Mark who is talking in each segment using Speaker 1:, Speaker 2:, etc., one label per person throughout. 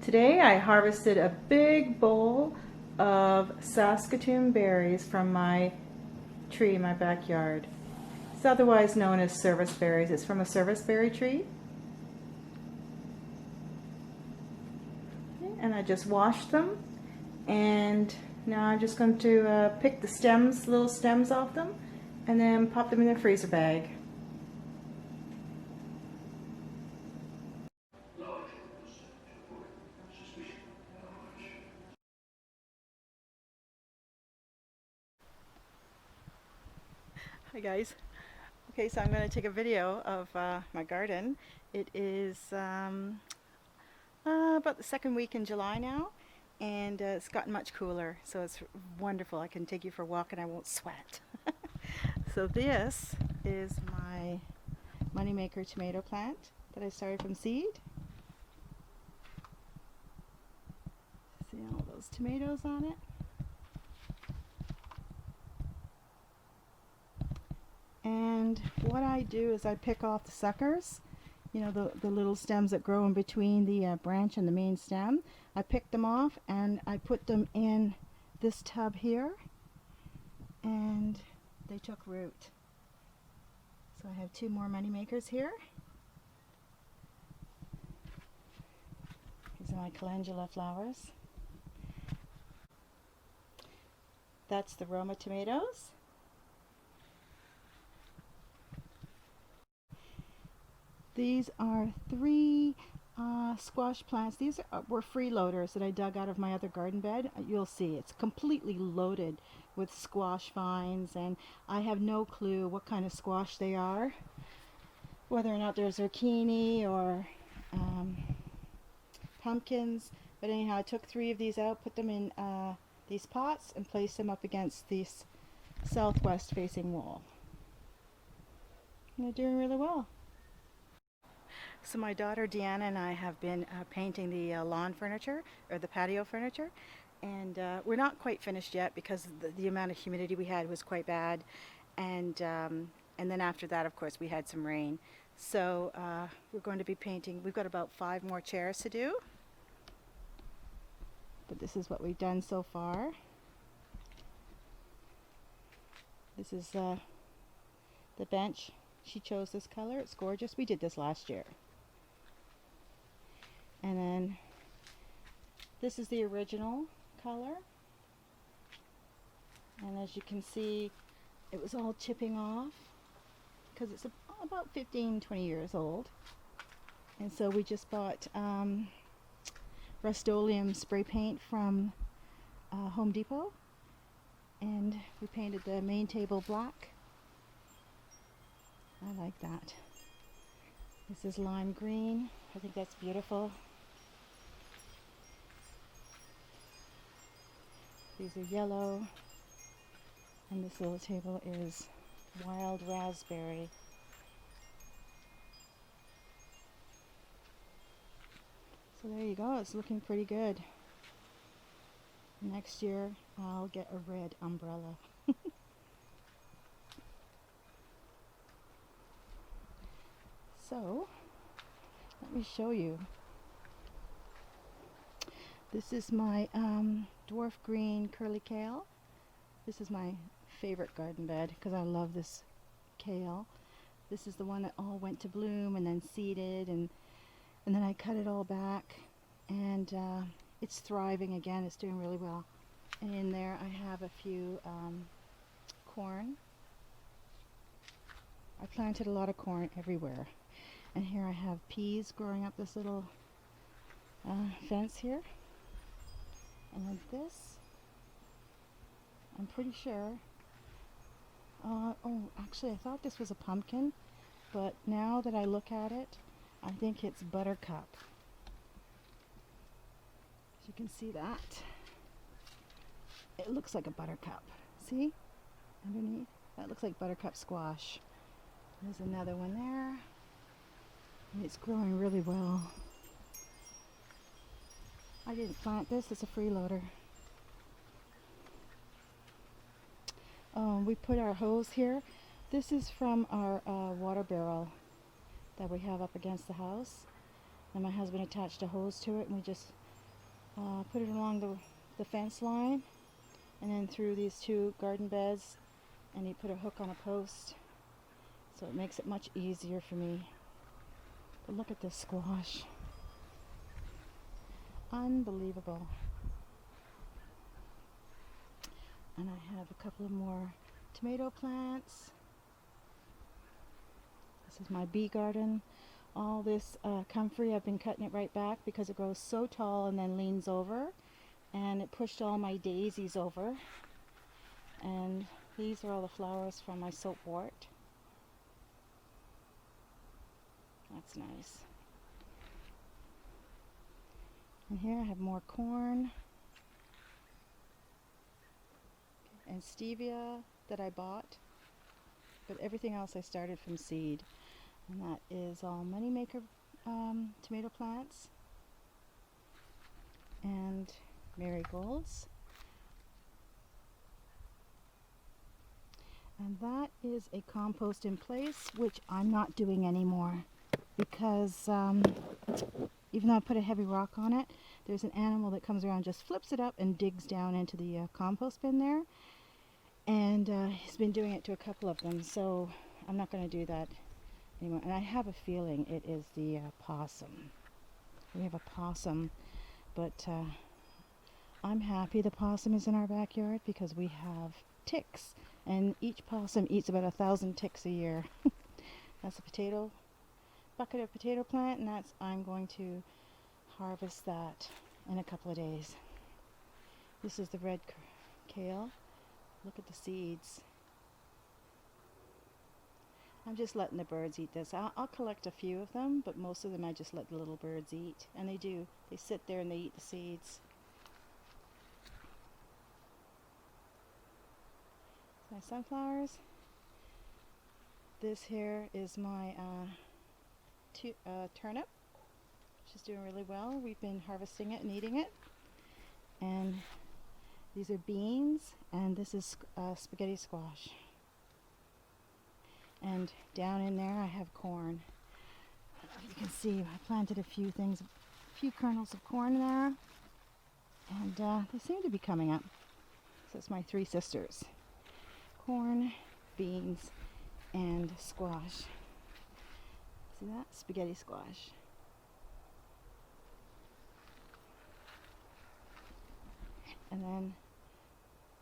Speaker 1: Today I harvested a big bowl of Saskatoon berries from my tree in my backyard. It's otherwise known as service berries. It's from a service berry tree. And I just washed them, and now I'm just going to pick the stems, little stems off them, and then pop them in a freezer bag. Hi guys. Okay, so I'm going to take a video of my garden. It is about the second week in July now, and it's gotten much cooler, so it's wonderful. I can take you for a walk and I won't sweat. So this is my moneymaker tomato plant that I started from seed. See all those tomatoes on it? And what I do is I pick off the suckers, you know, the little stems that grow in between the branch and the main stem. I pick them off and I put them in this tub here, and they took root. So I have two more money makers here. These are my calendula flowers. That's the Roma tomatoes. These are three squash plants. These were freeloaders that I dug out of my other garden bed. You'll see it's completely loaded with squash vines, and I have no clue what kind of squash they are, whether or not they're zucchini or pumpkins. But anyhow, I took three of these out, put them in these pots, and placed them up against this southwest facing wall. And they're doing really well. So my daughter Deanna and I have been painting the lawn furniture, or the patio furniture, and we're not quite finished yet because the amount of humidity we had was quite bad, and then after that, of course, we had some rain. So we're going to be painting. We've got about 5 more chairs to do, but this is what we've done so far. This is the bench. She chose this color. It's gorgeous. We did this last year. And then this is the original color, and as you can see, it was all chipping off because it's about 15-20 years old. And so we just bought Rust-Oleum spray paint from Home Depot, and we painted the main table black. I like that. This is lime green. I think that's beautiful. These are yellow, and this little table is wild raspberry. So there you go, it's looking pretty good. Next year I'll get a red umbrella. So let me show you. This is my dwarf green curly kale. This is my favorite garden bed because I love this kale. This is the one that all went to bloom and then seeded, and then I cut it all back, and it's thriving again. It's doing really well. And in there I have a few corn. I planted a lot of corn everywhere. And here I have peas growing up this little fence here. And then this, I'm pretty sure, oh, actually I thought this was a pumpkin, but now that I look at it, I think it's buttercup. As you can see that. It looks like a buttercup. See? Underneath? That looks like buttercup squash. There's another one there. And it's growing really well. I didn't plant this, it's a freeloader. We put our hose here. This is from our water barrel that we have up against the house. And my husband attached a hose to it, and we just put it along the fence line, and then through these two garden beds, and he put a hook on a post, so it makes it much easier for me. But look at this squash. Unbelievable. And I have a couple of more tomato plants. This is my bee garden. All this comfrey, I've been cutting it right back because it grows so tall and then leans over, and it pushed all my daisies over. And these are all the flowers from my soapwort. That's nice. And here I have more corn and stevia that I bought, but everything else I started from seed. And that is all moneymaker tomato plants and marigolds. And that is a compost in place, which I'm not doing anymore because even though I put a heavy rock on it, there's an animal that comes around, just flips it up and digs down into the compost bin there. And he's been doing it to a couple of them, so I'm not going to do that anymore. And I have a feeling it is the possum. We have a possum, but I'm happy the possum is in our backyard because we have ticks, and each possum eats about 1,000 ticks a year. That's a bucket of potato plant, and I'm going to harvest that in a couple of days. This is the red kale. Look at the seeds. I'm just letting the birds eat this. I'll collect a few of them, but most of them I just let the little birds eat. And they do. They sit there and they eat the seeds. My sunflowers. This here is my turnip. She's doing really well. We've been harvesting it and eating it. And these are beans, and this is spaghetti squash. And down in there I have corn. You can see I planted a few kernels of corn there, and they seem to be coming up. So it's my three sisters. Corn, beans, and squash. See that? Spaghetti squash. And then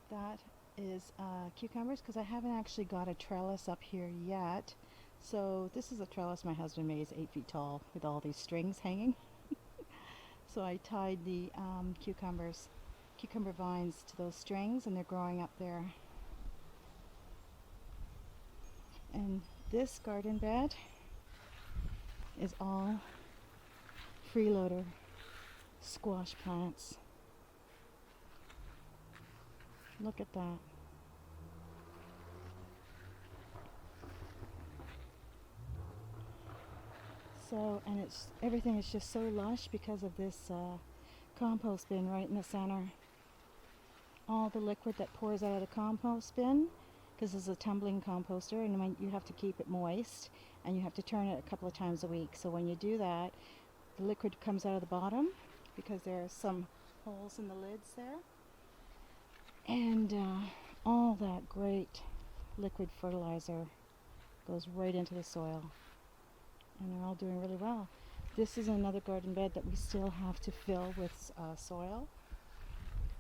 Speaker 1: that is cucumbers, because I haven't actually got a trellis up here yet. So this is a trellis my husband made. It's 8 feet tall with all these strings hanging. So I tied the cucumber vines to those strings, and they're growing up there. And this garden bed is all freeloader squash plants. Look at that. So, and everything is just so lush because of this compost bin right in the center. All the liquid that pours out of the compost bin, because it's a tumbling composter, and when you have to keep it moist, and you have to turn it a couple of times a week. So when you do that, the liquid comes out of the bottom because there are some holes in the lids there. And all that great liquid fertilizer goes right into the soil. And they're all doing really well. This is another garden bed that we still have to fill with soil.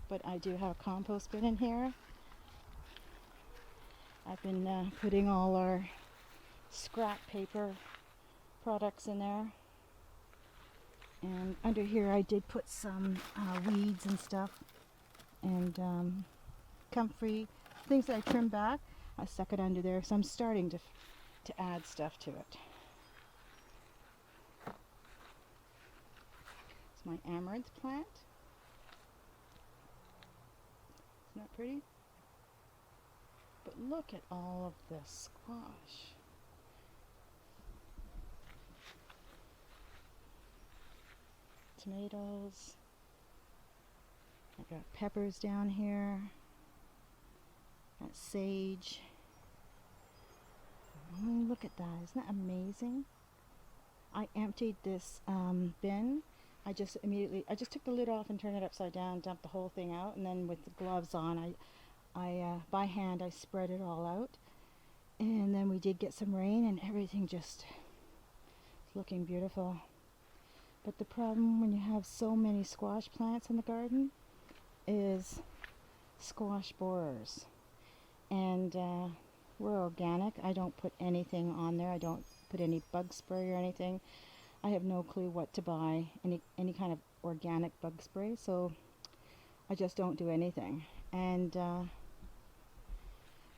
Speaker 1: But I do have a compost bin in here. I've been putting all our scrap paper products in there. And under here I did put some weeds and stuff. And comfrey, things that I trimmed back, I stuck it under there. So I'm starting to add stuff to it. It's my amaranth plant. Isn't that pretty? But look at all of this squash. Tomatoes. I've got peppers down here. Got sage. Oh, look at that. Isn't that amazing? I emptied this bin. I just took the lid off and turned it upside down, dumped the whole thing out, and then with the gloves on, by hand, I spread it all out. And then we did get some rain, and everything just looking beautiful. But the problem when you have so many squash plants in the garden is squash borers. And we're organic. I don't put anything on there. I don't put any bug spray or anything. I have no clue what to buy, any kind of organic bug spray, so I just don't do anything. And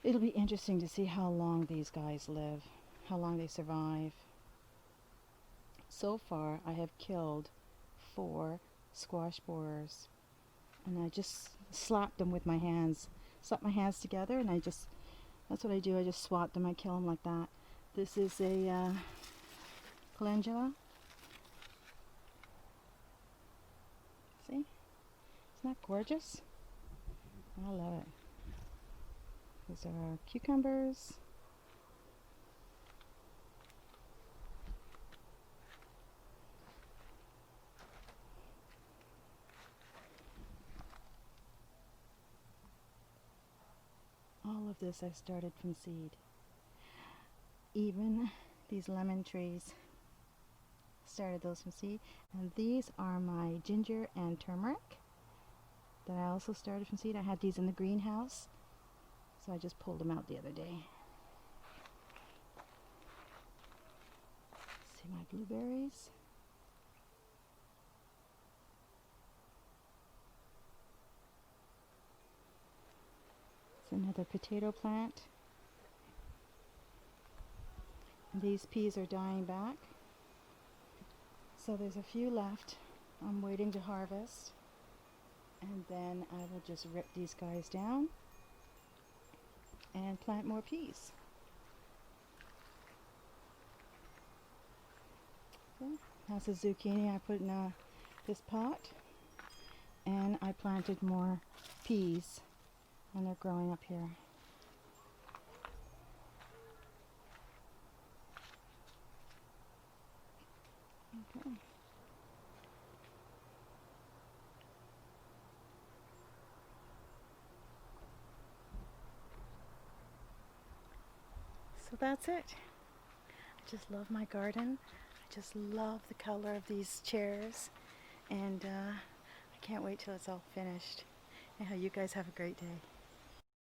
Speaker 1: it'll be interesting to see how long these guys live, how long they survive. So far, I have killed 4 squash borers, and I just slapped them with my hands. Slap my hands together, and that's what I do. I just swat them. I kill them like that. This is a calendula. See? Isn't that gorgeous? I love it. These are cucumbers. All of this I started from seed. Even these lemon trees, started those from seed. And these are my ginger and turmeric that I also started from seed. I had these in the greenhouse, so I just pulled them out the other day. See my blueberries. It's another potato plant. And these peas are dying back. So there's a few left. I'm waiting to harvest. And then I will just rip these guys down and plant more peas. Okay. That's a zucchini I put in this pot. And I planted more peas, and they're growing up here. Okay. So that's it. I just love my garden. I just love the color of these chairs, and I can't wait till it's all finished. Anyhow, you guys have a great day.